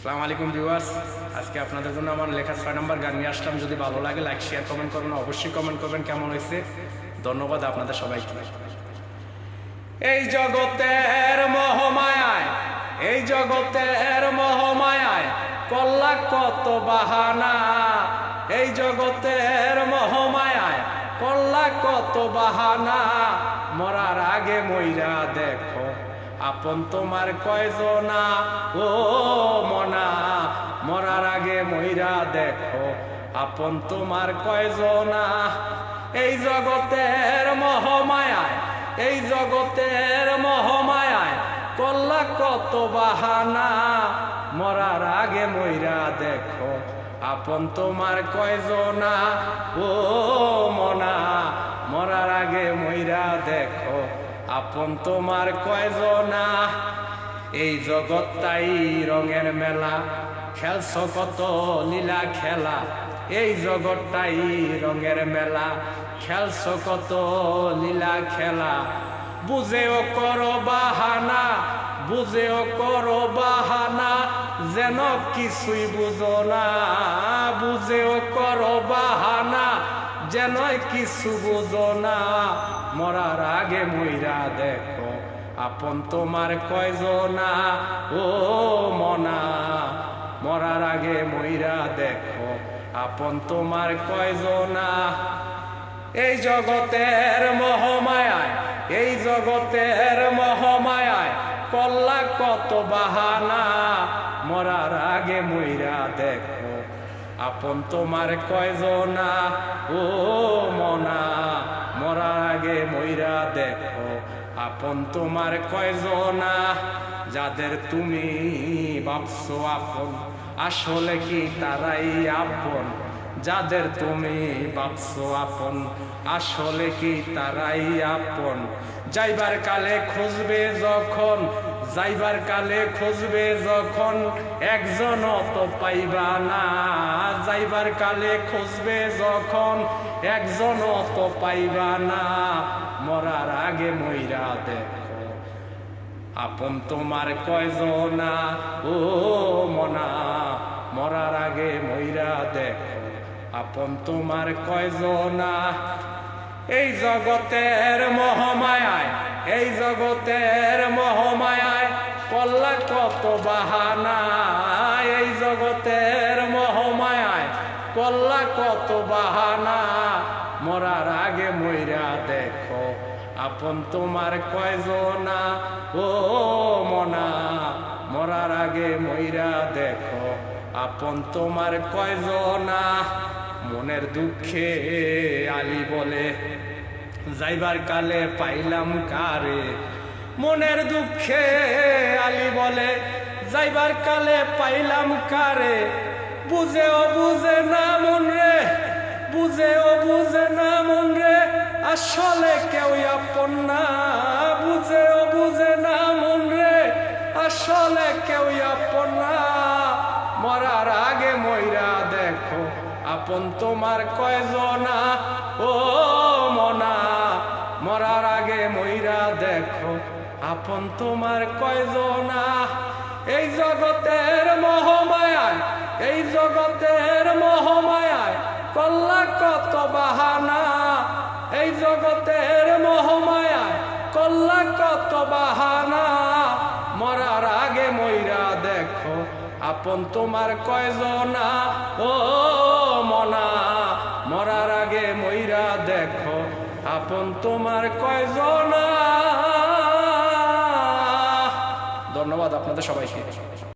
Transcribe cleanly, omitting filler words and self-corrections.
আসসালামু আলাইকুম ভিউয়ার্স, আজকে আপনাদের জন্য আমার লেখা 6 নম্বর গান নিয়ে আসলাম। যদি ভালো লাগে লাইক শেয়ার কমেন্ট করবেন, অবশ্যই কমেন্ট করবেন কেমন হয়েছে। ধন্যবাদ আপনাদের সবাইকে। এই জগতের মোহমায়ায়, এই জগতের মোহমায়ায় কল্লা কত বাহানা, এই জগতের মোহমায়ায় কল্লা কত বাহানা। মরার আগে মইরা দেখো আপন তোমার কয়জনা, ও মনা মরার আগে মইরা দেখো আপন তোমার কয়জনা। এই জগতের মোহমায়ায়, এই জগতের মোহমায়ায় কল্লা কত বাহানা। মরার আগে মইরা দেখো আপন তোমার কয়জনা, ও মনা মরার আগে মইরা দেখো আপন তোমার কয়জনা। এই জগৎটাই রঙের মেলা, খেলছ কত লীলা খেলা। এই জগৎটাই রঙের মেলা, খেলছ কত লীলা খেলা। বুঝেও করো বাহানা, বুঝেও করো বাহানা, যেন কিছুই বুঝো না। বুঝেও করো বাহানা, যেন কিছু বুঝো না। মরার আগে মইরা দেখো আপন তোমার কয়জনা, ও মনা মরার আগে মইরা দেখো আপন তোমার কয়জনা। এই জগতের মোহমায়ায়, এই জগতের মোহমায়ায় কল্লা কত বাহানা। মরার আগে মইরা দেখো আপন তোমার কয়জনা, ও মনা মরার আগে মইরা দেখো আপন তোমার কয়জনা। যাদের তুমি ভাবছো আপন, আসলে কি তারাই আপন। যাদের তুমি ভাবছো আপন, আসলে কি তারাই আপন। যাইবার কালে খুঁজবে যখন, যাইবার কালে খুঁজবে যখন, একজন তো পাইবা না। যাইবার কালে খুঁজবে যখন, একজন তো পাইবা না। মরার আগে মইরা দেখো আপন তোমার কয়জনা, ও মনা মরার আগে মইরা দেখো আপন তোমার কয়জনা। এই জগতের মোহমায়ায়, এই জগতের মোহমায়ায় কল্লা কত বাহানা। এই জগতের মোহমায়ায় কল্লা কত বাহানা। মরার আগে মইরা দেখো আপন তোমার কয়জনা, ও মনা মরার আগে মইরা দেখো আপন তোমার কয়জনা। মনের দুঃখে আলী বলে, যাইবার কালে পাইলাম কারে। মনের দুঃখে আলী বলে, যাইবার কালে পাইলাম কারে। বুঝেও বুঝে না মন রে, বুঝেও বুঝে না মন রে, আসলে কেউ আপন না। বুঝেও বুঝে না মন রে, আসলে কেউ আপন না। মরার আগে মইরা দেখো আপন তোমার কয়জনা, ও মনা মরার আগে মইরা দেখো আপন তোমার কয়জনা। এই জগতের মোহমায়ায়, এই জগতের মোহমায়ায় কল্লা কত বাহানা। এই জগতের মোহমায়ায় কল্লা কত বাহানা। মরার আগে মইরা দেখো আপন তোমার কয়জনা, ও মনা মরার আগে মইরা দেখো আপন তোমার কয়জনা। ধন্যবাদ আপনাদের সবাইকে।